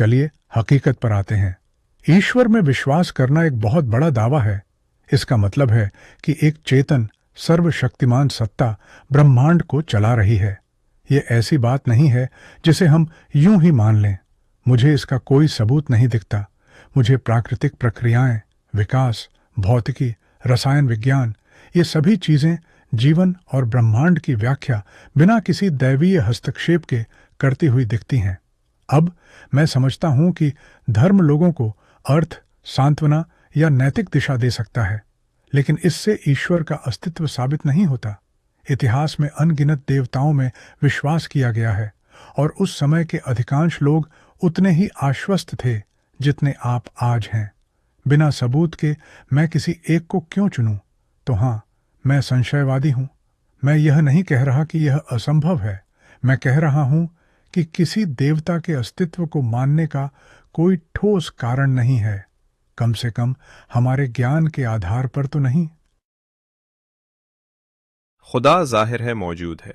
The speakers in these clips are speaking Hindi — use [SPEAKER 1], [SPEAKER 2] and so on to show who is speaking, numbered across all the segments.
[SPEAKER 1] चलिए हकीकत पर आते हैं। ईश्वर में विश्वास करना एक बहुत बड़ा दावा है। इसका मतलब है कि एक चेतन सर्वशक्तिमान सत्ता ब्रह्मांड को चला रही है। ये ऐसी बात नहीं है जिसे हम यूं ही मान लें। मुझे इसका कोई सबूत नहीं दिखता। मुझे प्राकृतिक प्रक्रियाएं, विकास, भौतिकी, रसायन विज्ञान, ये सभी चीजें जीवन और ब्रह्मांड की व्याख्या बिना किसी दैवीय हस्तक्षेप के करती हुई दिखती हैं। अब मैं समझता हूं कि धर्म लोगों को अर्थ, सांत्वना या नैतिक दिशा दे सकता है, लेकिन इससे ईश्वर का अस्तित्व साबित नहीं होता। इतिहास में अनगिनत देवताओं में विश्वास किया गया है और उस समय के अधिकांश लोग उतने ही आश्वस्त थे जितने आप आज हैं। बिना सबूत के मैं किसी एक को क्यों चुनूं? तो हाँ, मैं संशयवादी हूं। मैं यह नहीं कह रहा कि यह असंभव है। मैं कह रहा हूं कि किसी देवता के अस्तित्व को मानने का कोई ठोस कारण नहीं है, कम से कम हमारे ज्ञान के आधार पर तो नहीं।
[SPEAKER 2] खुदा जाहिर है मौजूद है।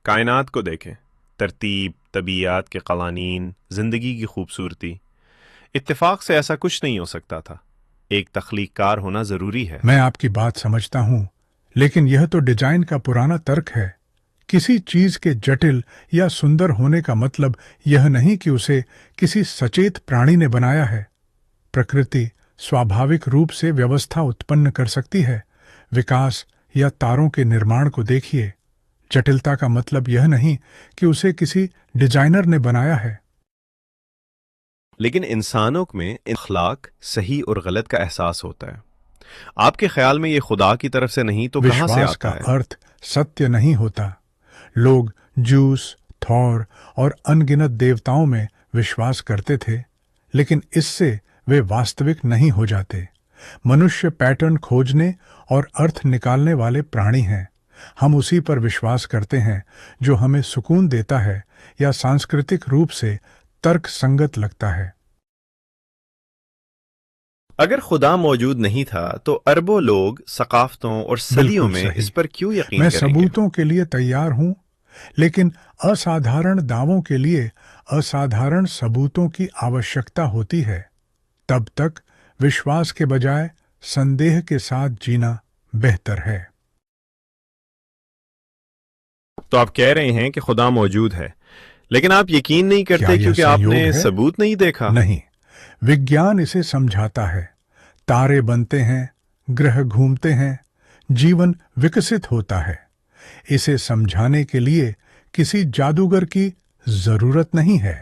[SPEAKER 2] कायनात को देखें, तरतीब, तबीयत के कवानीन, जिंदगी की खूबसूरती। इत्तेफाक से ऐसा कुछ नहीं हो सकता था। एक तख्लीककार होना जरूरी है।
[SPEAKER 1] मैं आपकी बात समझता हूं, लेकिन यह तो डिजाइन का पुराना तर्क है। किसी चीज के जटिल या सुंदर होने का मतलब यह नहीं कि उसे किसी सचेत प्राणी ने बनाया है। प्रकृति स्वाभाविक रूप से व्यवस्था उत्पन्न कर सकती है। विकास या तारों के निर्माण को देखिए। जटिलता का मतलब यह नहीं कि उसे किसी डिजाइनर ने बनाया है।
[SPEAKER 2] लेकिन इंसानों में अखलाक, सही और गलत का एहसास होता है। आपके ख्याल में ये खुदा की तरफ से नहीं तो कहां से
[SPEAKER 1] विश्वास
[SPEAKER 2] आता
[SPEAKER 1] का
[SPEAKER 2] है?
[SPEAKER 1] अर्थ सत्य नहीं होता। लोग जूस, थॉर और अनगिनत देवताओं में विश्वास करते थे, लेकिन इससे वे वास्तविक नहीं हो जाते। मनुष्य पैटर्न खोजने और अर्थ निकालने वाले प्राणी हैं। हम उसी पर विश्वास करते हैं जो हमें सुकून देता है या सांस्कृतिक रूप से तर्क संगत लगता है।
[SPEAKER 2] अगर खुदा मौजूद नहीं था तो अरबों लोग सकाफतों और सदियों
[SPEAKER 1] बिल्कुल
[SPEAKER 2] में
[SPEAKER 1] सही।
[SPEAKER 2] इस पर क्यों यकीन
[SPEAKER 1] मैं
[SPEAKER 2] करेंगे?
[SPEAKER 1] सबूतों के लिए तैयार हूं, लेकिन असाधारण दावों के लिए असाधारण सबूतों की आवश्यकता होती है। तब तक विश्वास के बजाय संदेह के साथ जीना बेहतर है।
[SPEAKER 2] तो आप कह रहे हैं कि खुदा मौजूद है, लेकिन आप यकीन नहीं
[SPEAKER 1] क्या
[SPEAKER 2] करते
[SPEAKER 1] यह
[SPEAKER 2] क्योंकि
[SPEAKER 1] संयोग
[SPEAKER 2] आपने
[SPEAKER 1] है?
[SPEAKER 2] सबूत नहीं देखा।
[SPEAKER 1] नहीं, विज्ञान इसे समझाता है। तारे बनते हैं, ग्रह घूमते हैं, जीवन विकसित होता है। इसे समझाने के लिए किसी जादूगर की जरूरत नहीं है।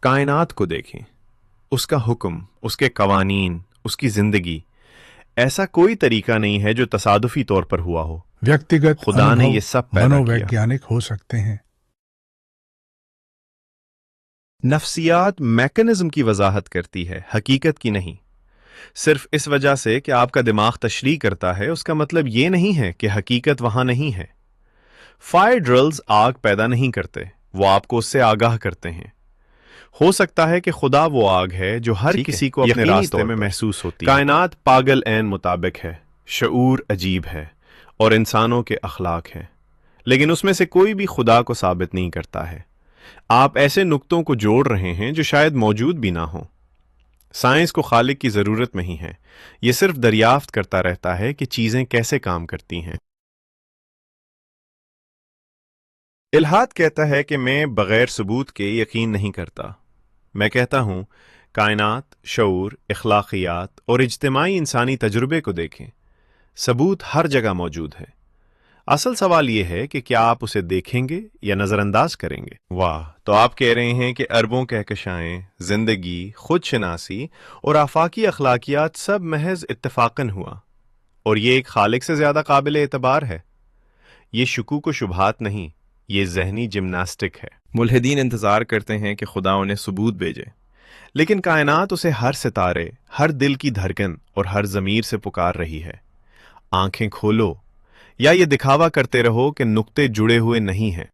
[SPEAKER 2] कायनात को देखें, उसका हुक्म, उसके कवानीन, उसकी जिंदगी। ऐसा कोई तरीका नहीं है जो तसादुफी तौर पर हुआ हो।
[SPEAKER 1] व्यक्तिगत
[SPEAKER 2] खुदा ने
[SPEAKER 1] अनुभव
[SPEAKER 2] ये सब पैदा किया।
[SPEAKER 1] मनोवैज्ञानिक हो सकते हैं।
[SPEAKER 2] नफ्सियात मैकेनिज्म की वजाहत करती है, हकीकत की नहीं। सिर्फ इस वजह से कि आपका दिमाग तशरीह करता है, उसका मतलब ये नहीं है कि हकीकत वहां नहीं है। फायर ड्रिल्स आग पैदा नहीं करते, वो आपको उससे आगाह करते हैं। हो सकता है कि खुदा वो आग है जो हर किसी को अपने रास्ते में महसूस होती है। कायनात पागल एन मुताबिक है, शऊर अजीब है और इंसानों के अखलाक हैं, लेकिन उसमें से कोई भी खुदा को साबित नहीं करता है। आप ऐसे नुक्तों को जोड़ रहे हैं जो शायद मौजूद भी ना हो। साइंस को खालिक की जरूरत नहीं है, यह सिर्फ दरियाफ्त करता रहता है कि चीजें कैसे काम करती हैं। इल्हाद कहता है कि मैं बगैर सबूत के यकीन नहीं करता। मैं कहता हूं, कायनात, शऊर, इखलाकियात और इज्तिमाई इंसानी तजुर्बे को देखें। सबूत हर जगह मौजूद है। असल सवाल यह है कि क्या आप उसे देखेंगे या नजरअंदाज करेंगे। वाह, तो आप कह रहे हैं कि अरबों कहकशाएं, जिंदगी, खुदशनासी और आफाकी अखलाकियात सब महज इत्तफाकन हुआ, और ये एक खालिक से ज्यादा काबिल एतबार है। ये शुकूक व शुबहात नहीं, ये जहनी जिम्नास्टिक है। मुल्हिदीन इंतजार करते हैं कि खुदा उन्हें सबूत भेजे, लेकिन कायनात उसे हर सितारे, हर दिल की धड़कन और हर जमीर से पुकार रही है। आंखें खोलो, या ये दिखावा करते रहो कि नुक्ते जुड़े हुए नहीं हैं।